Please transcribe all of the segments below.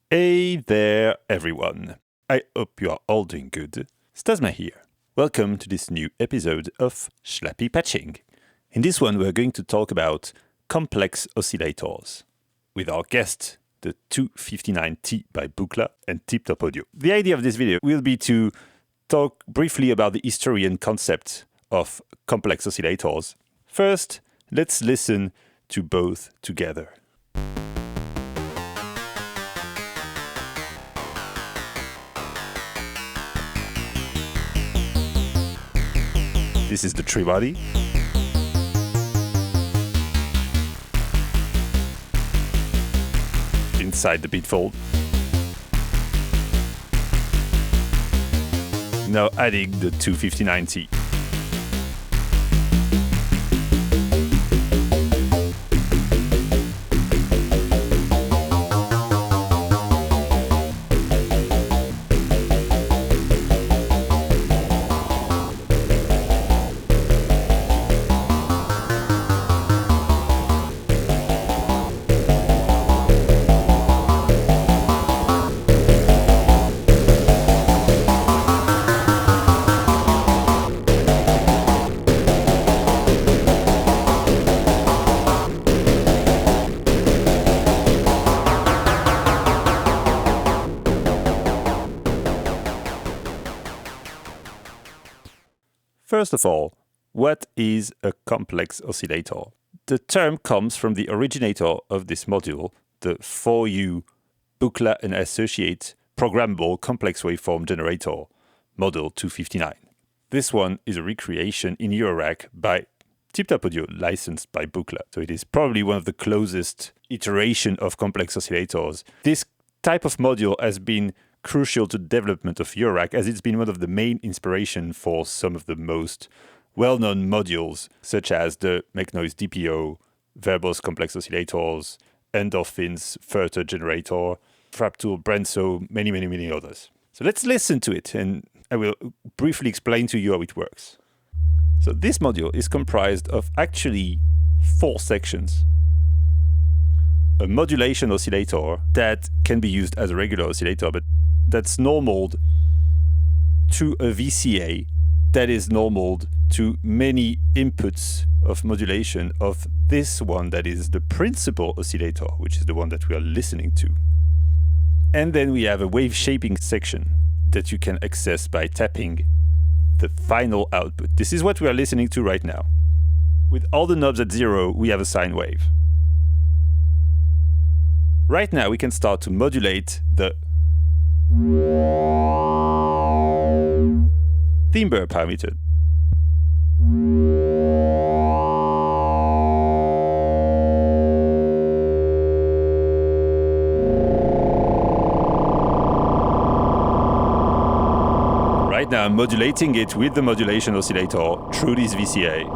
Hey there, everyone. I hope you are all doing good. Stasma here. Welcome to this new episode of Schlappy Patching. In this one, we're going to talk about complex oscillators with our guest, the 259T by Buchla and Tiptop Audio. The idea of this video will be to talk briefly about the history and concept of complex oscillators. First, let's listen to both together. This is the tree body. Inside the bitfold. Now adding the 259T. First of all, what is a complex oscillator? The term comes from the originator of this module, the 4U Buchla and Associate Programmable Complex Waveform Generator, Model 259. This one is a recreation in Eurorack by Tiptop Audio, licensed by Buchla. So it is probably one of the closest iteration of complex oscillators. This type of module has been crucial to the development of Eurorack, as it's been one of the main inspiration for some of the most well-known modules, such as the Make Noise DPO, Verbose complex oscillators, Endorphins, Furter generator, Fractal, Brenso, many others. So let's listen to it, and I will briefly explain to you how it works. So this module is comprised of actually 4 sections. A modulation oscillator that can be used as a regular oscillator, but that's normaled to a VCA that is normaled to many inputs of modulation of this one that is the principal oscillator, which is the one that we are listening to. And then we have a wave shaping section that you can access by tapping the final output. This is what we are listening to right now. With all the knobs at 0, we have a sine wave. Right now, we can start to modulate the timbre parameter. Right now, I'm modulating it with the modulation oscillator through this VCA.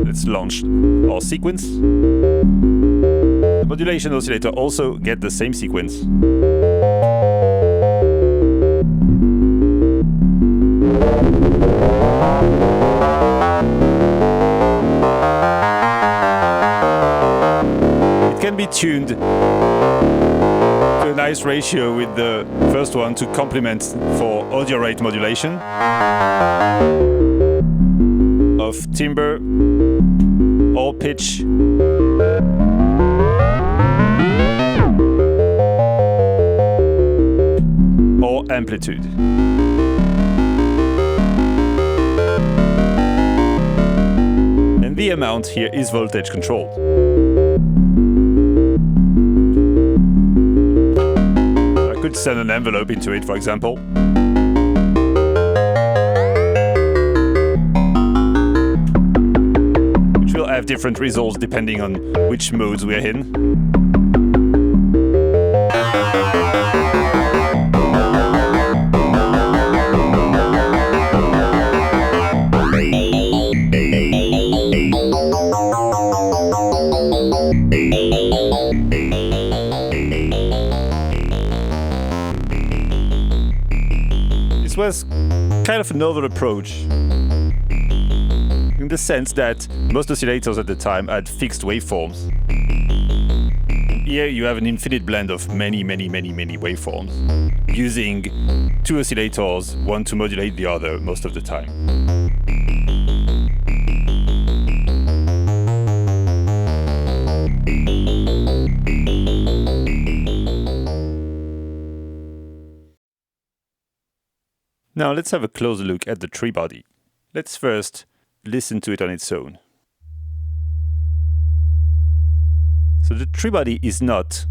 Let's launch our sequence. The modulation oscillator also gets the same sequence. It can be tuned to a nice ratio with the first one to complement for audio rate modulation of timbre or pitch or amplitude. And the amount here is voltage controlled. I could send an envelope into it, for example. Have different results depending on which modes we're in. This was kind of another approach, in the sense that most oscillators at the time had fixed waveforms. Here you have an infinite blend of many waveforms, using two oscillators, one to modulate the other most of the time. Now let's have a closer look at the tree body. Let's first listen to it on its own. So the tree body is not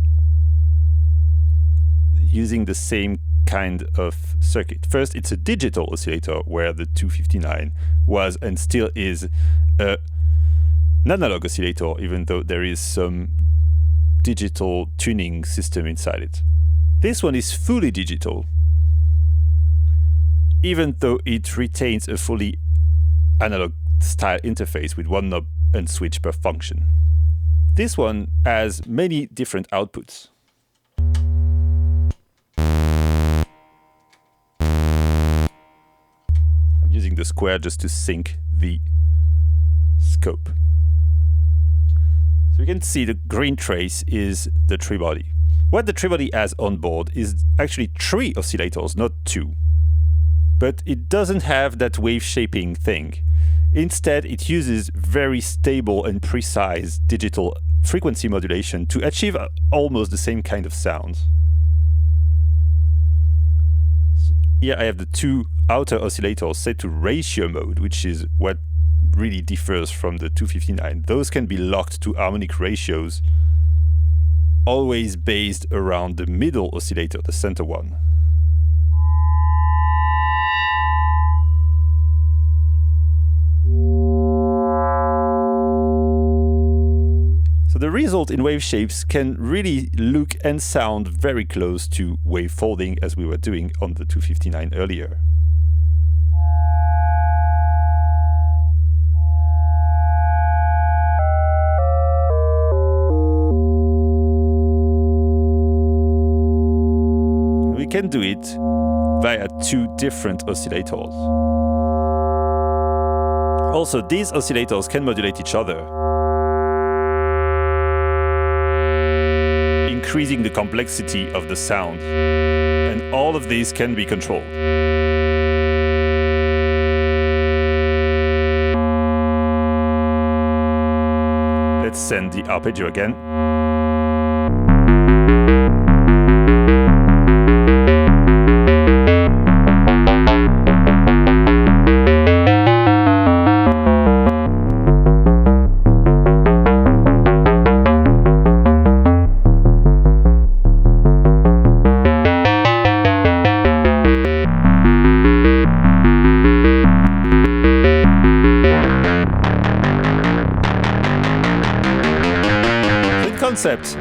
using the same kind of circuit. First, it's a digital oscillator, where the 259 was and still is an analog oscillator, even though there is some digital tuning system inside it. This one is fully digital, even though it retains a fully analog style interface with one knob and switch per function. This one has many different outputs. I'm using the square just to sync the scope. So you can see the green trace is the tree body. What the tree body has on board is actually 3 oscillators, not 2. But it doesn't have that wave shaping thing. Instead, it uses very stable and precise digital frequency modulation to achieve almost the same kind of sounds. So here I have the 2 outer oscillators set to ratio mode, which is what really differs from the 259. Those can be locked to harmonic ratios, always based around the middle oscillator, the center one. So the result in wave shapes can really look and sound very close to wave folding, as we were doing on the 259 earlier. We can do it via 2 different oscillators. Also, these oscillators can modulate each other, increasing the complexity of the sound, and all of these can be controlled. Let's send the arpeggio again.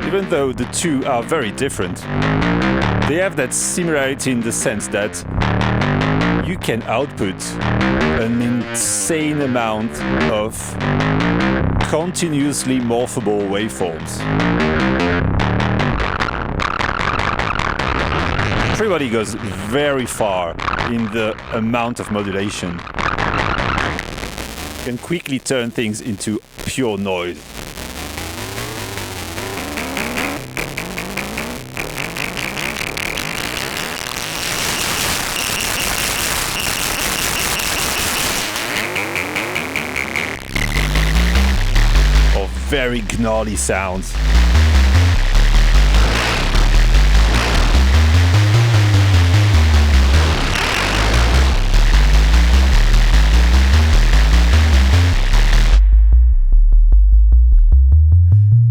Even though the 2 are very different, they have that similarity in the sense that you can output an insane amount of continuously morphable waveforms. Everybody goes very far in the amount of modulation. You can quickly turn things into pure noise. Very gnarly sounds.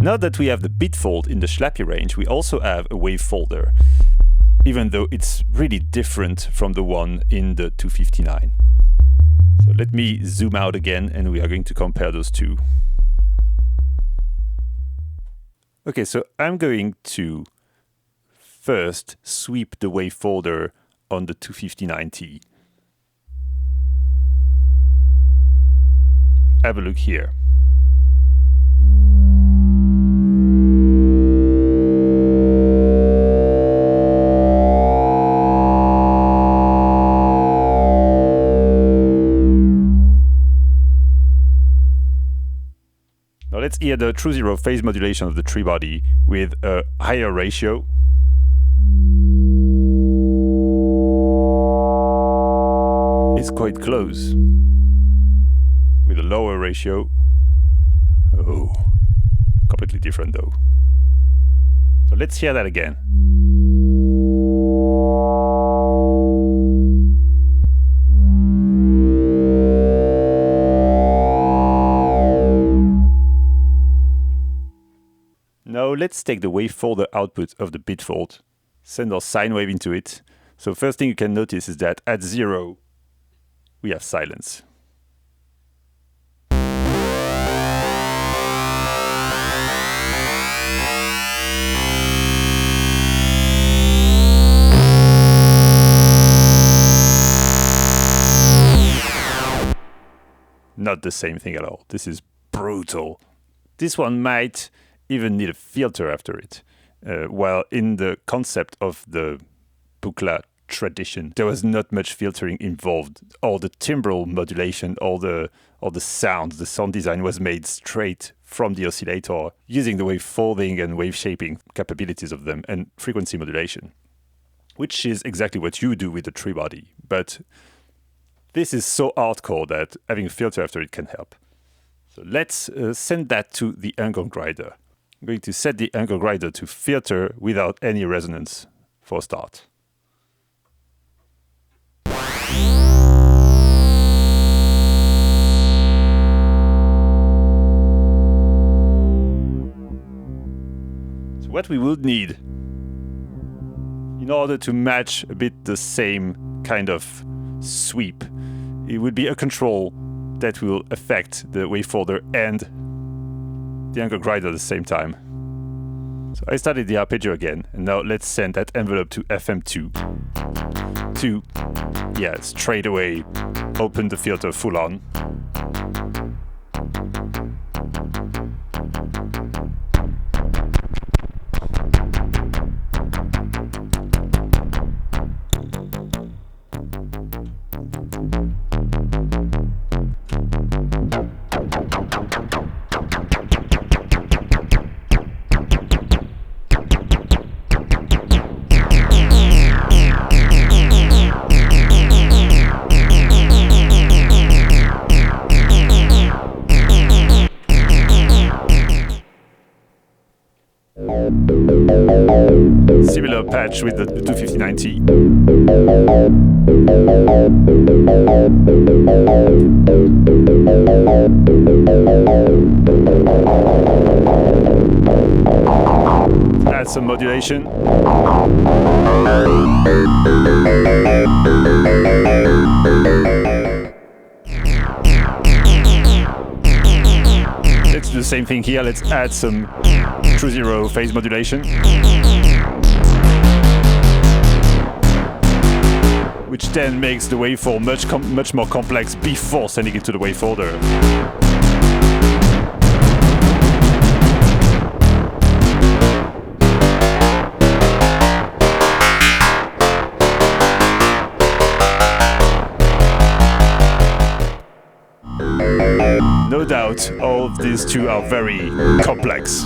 Now that we have the bitfold in the Schlappy range, we also have a Wavefolder, even though it's really different from the one in the 259. So let me zoom out again, and we are going to compare those two. Okay, so I'm going to first sweep the Wavefolder on the 259T. Have a look here. let's hear the true zero phase modulation of the tree body with a higher ratio. It's quite close. With a lower ratio. Oh, completely different though. So let's hear that again. Now let's take the Wavefolder output of the bitfault, send our sine wave into it. So first thing you can notice is that at 0, we have silence. Not the same thing at all. This is brutal. This one might even need a filter after it. While in the concept of the Buchla tradition, there was not much filtering involved. All the timbral modulation, all the sound design was made straight from the oscillator using the wave folding and wave shaping capabilities of them and frequency modulation, which is exactly what you do with the tree body. But this is so hardcore that having a filter after it can help. So let's send that to the angle grinder. I'm going to set the angle grinder to filter without any resonance for a start. So what we would need in order to match a bit the same kind of sweep, it would be a control that will affect the Wavefolder and the angle grinder at the same time. So I started the arpeggio again, and now let's send that envelope to FM2 to, yeah, straight away open the filter full on. Similar patch with the 250-90. Add some modulation. Let's do the same thing here. Let's add some true zero phase modulation, which then makes the waveform much more complex before sending it to the Wavefolder. No doubt, all of these two are very complex.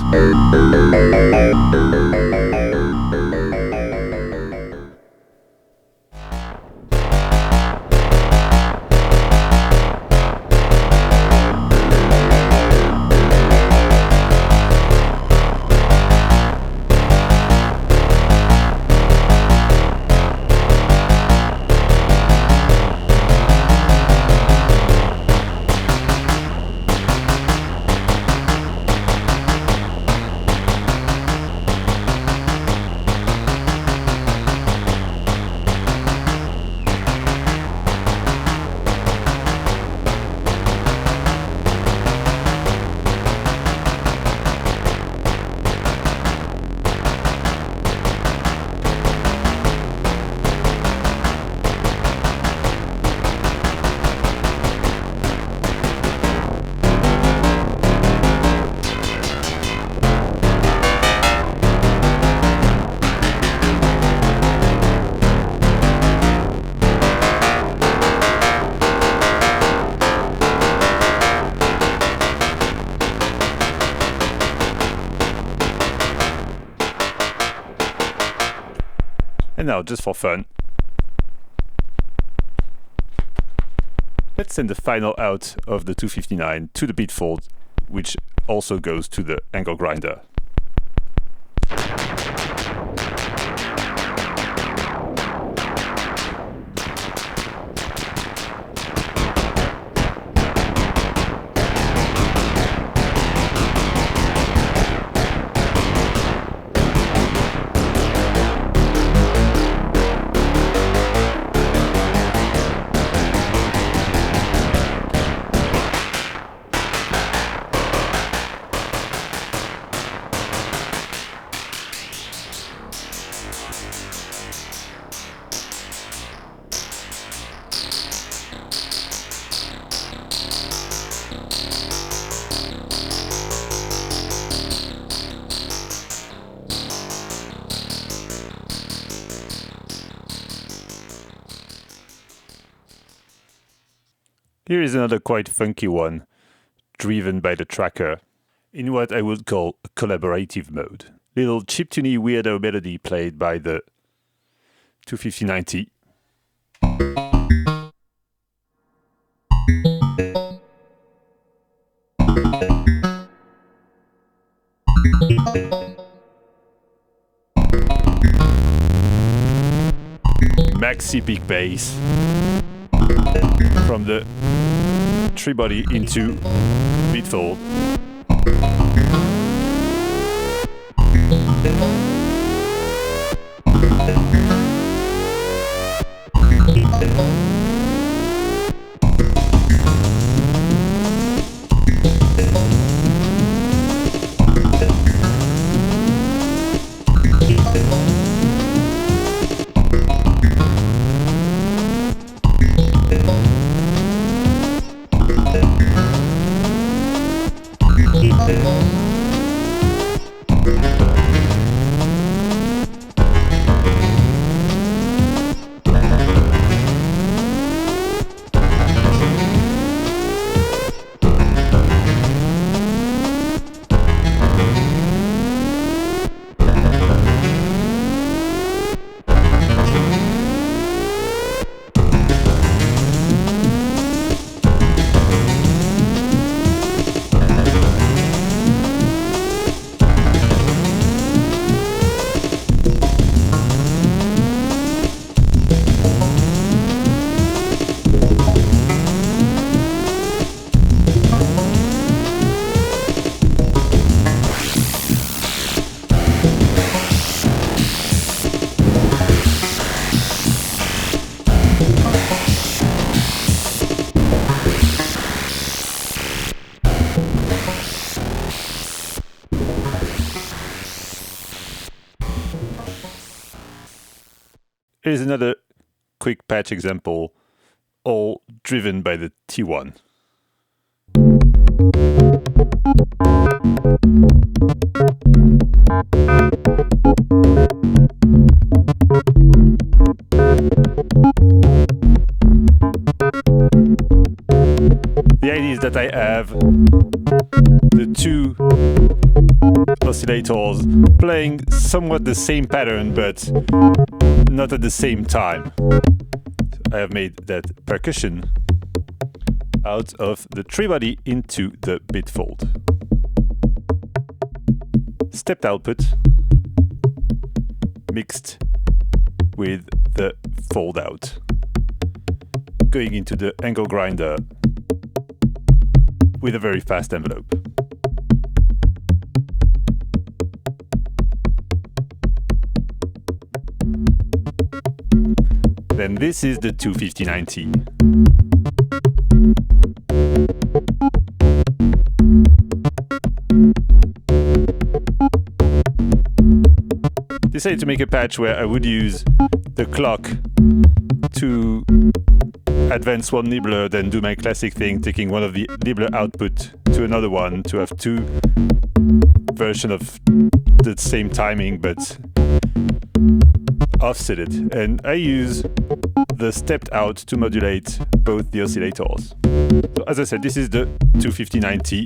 And now, just for fun, let's send the final out of the 259 to the bitfold, which also goes to the angle grinder. Here is another quite funky one, driven by the tracker, in what I would call a collaborative mode. Little chiptune weirdo melody played by the 250-90. Maxi big bass from the tree body into bitfold. Here's another quick patch example, all driven by the T1. The idea is that I have the two oscillators playing somewhat the same pattern, but not at the same time. So I have made that percussion out of the tree body into the bitfold. Stepped output mixed with the fold out, going into the angle grinder with a very fast envelope. Then this is the 250-90. Decided to make a patch where I would use the clock to advance one nibbler, then do my classic thing, taking one of the nibbler output to another one to have two versions of the same timing but offsetted. And I use the stepped out to modulate both the oscillators. So as I said, this is the 250-90.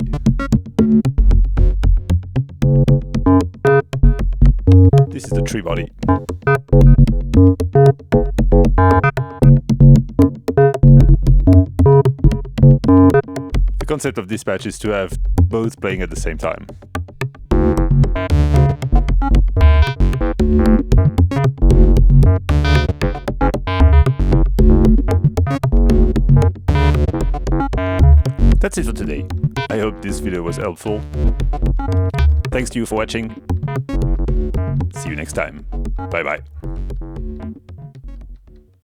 This is the tree body. The concept of dispatch is to have both playing at the same time. That's it for today. I hope this video was helpful. Thanks to you for watching. See you next time. Bye bye.